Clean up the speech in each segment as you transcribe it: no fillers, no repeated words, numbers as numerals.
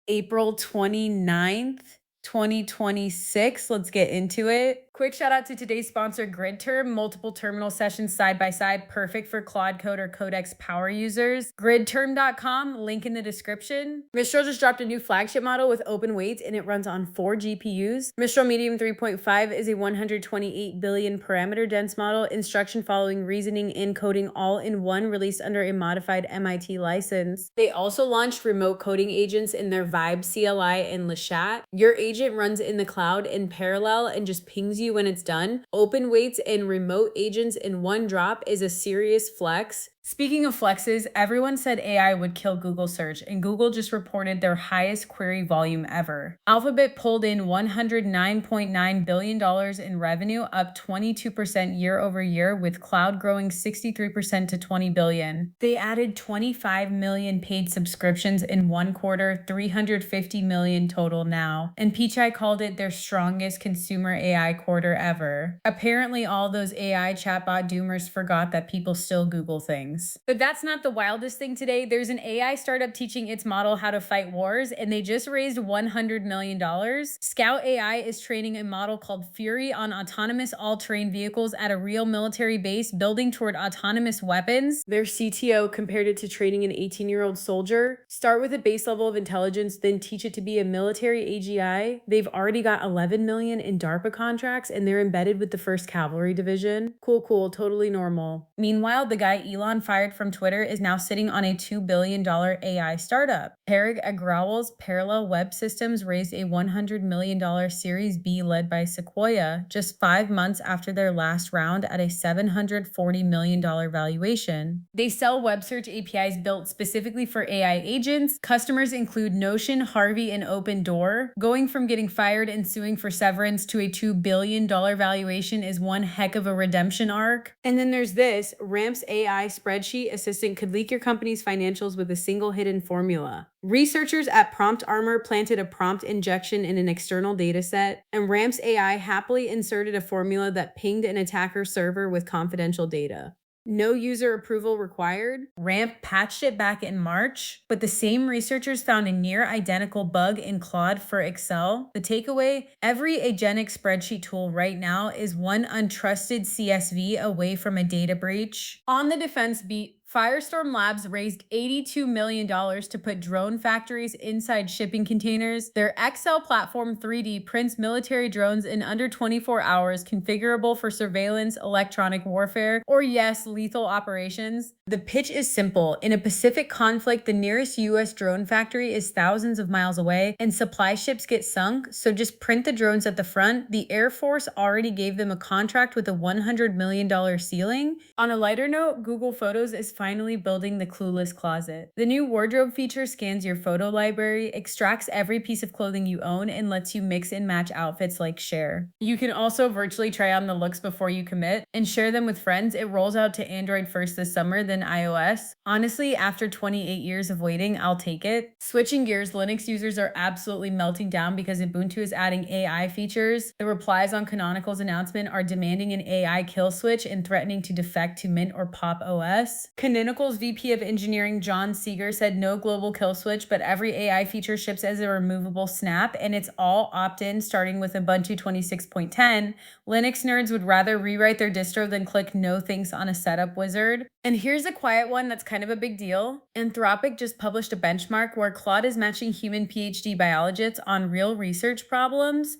April 29th, 2026. Let's get into it. Quick shout out to today's sponsor, GridTerm. Multiple terminal sessions side by side, perfect for Claude Code or Codex power users. Gridterm.com, link in the description. Mistral just dropped a new flagship model with open weights and it runs on 4 GPUs. Mistral Medium 3.5 is a 128 billion parameter dense model, instruction following, reasoning, and coding all in one, released under a modified MIT license. They also launched remote coding agents in their Vibe CLI and Lechat. Your agent runs in the cloud in parallel and just pings you when it's done. Open weights and remote agents in one drop is a serious flex. Speaking of flexes, everyone said AI would kill Google search, and Google just reported their highest query volume ever. Alphabet pulled in $109.9 billion in revenue, up 22% year over year, with cloud growing 63% to $20 billion. They added 25 million paid subscriptions in one quarter, 350 million total now, and Pichai called it their strongest consumer AI quarter ever. Apparently, all those AI chatbot doomers forgot that people still Google things. But that's not the wildest thing today. There's an AI startup teaching its model how to fight wars, and they just raised $100 million. Scout AI is training a model called Fury on autonomous all-terrain vehicles at a real military base, building toward autonomous weapons. Their CTO compared it to training an 18-year-old soldier. Start with a base level of intelligence, then teach it to be a military AGI. They've already got 11 million in DARPA contracts, and they're embedded with the 1st Cavalry Division. Cool, totally normal. Meanwhile, the guy Elon fired from Twitter is now sitting on a $2 billion AI startup. Parag Agrawal's Parallel Web Systems raised a $100 million Series B led by Sequoia just 5 months after their last round at a $740 million valuation. They sell web search APIs built specifically for AI agents. Customers include Notion, Harvey, and Open Door. Going from getting fired and suing for severance to a $2 billion valuation is one heck of a redemption arc. And then there's this, Ramp's AI spreadsheet assistant could leak your company's financials with a single hidden formula. Researchers at Prompt Armor planted a prompt injection in an external dataset, and Ramp's AI happily inserted a formula that pinged an attacker's server with confidential data. No user approval required. Ramp patched it back in March, but the same researchers found a near identical bug in Claude for Excel. The takeaway, every agentic spreadsheet tool right now is one untrusted CSV away from a data breach. On the defense beat, Firestorm Labs raised $82 million to put drone factories inside shipping containers. Their XL platform 3D prints military drones in under 24 hours, configurable for surveillance, electronic warfare, or yes, lethal operations. The pitch is simple. In a Pacific conflict, the nearest US drone factory is thousands of miles away and supply ships get sunk, so just print the drones at the front. The Air Force already gave them a contract with a $100 million ceiling. On a lighter note, Google Photos is finally building the clueless closet. The new wardrobe feature scans your photo library, extracts every piece of clothing you own, and lets you mix and match outfits like Share. You can also virtually try on the looks before you commit and share them with friends. It rolls out to Android first this summer, then iOS. Honestly, after 28 years of waiting, I'll take it. Switching gears, Linux users are absolutely melting down because Ubuntu is adding AI features. The replies on Canonical's announcement are demanding an AI kill switch and threatening to defect to Mint or Pop OS. Canonical's VP of Engineering, John Seeger, said no global kill switch, but every AI feature ships as a removable snap, and it's all opt-in starting with Ubuntu 26.10. Linux nerds would rather rewrite their distro than click no thanks on a setup wizard. And here's a quiet one that's kind of a big deal. Anthropic just published a benchmark where Claude is matching human PhD biologists on real research problems.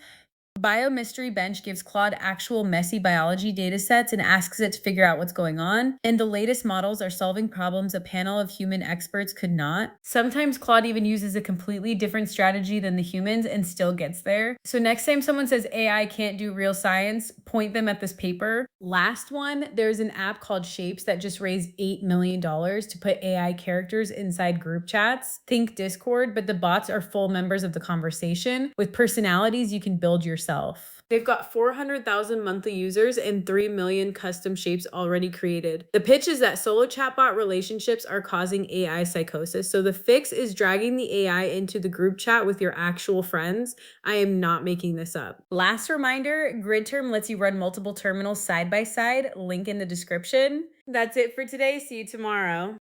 Biomystery Bench gives Claude actual messy biology datasets and asks it to figure out what's going on, and the latest models are solving problems a panel of human experts could not. Sometimes Claude even uses a completely different strategy than the humans and still gets there. So next time someone says AI can't do real science, point them at this paper. Last one, there's an app called Shapes that just raised $8 million to put AI characters inside group chats. Think Discord, but the bots are full members of the conversation with personalities you can build yourself. They've got 400,000 monthly users and 3 million custom shapes already created. The pitch is that solo chatbot relationships are causing AI psychosis, so the fix is dragging the AI into the group chat with your actual friends. I am not making this up. Last reminder, GridTerm lets you run multiple terminals side by side, link in the description. That's it for today. See you tomorrow.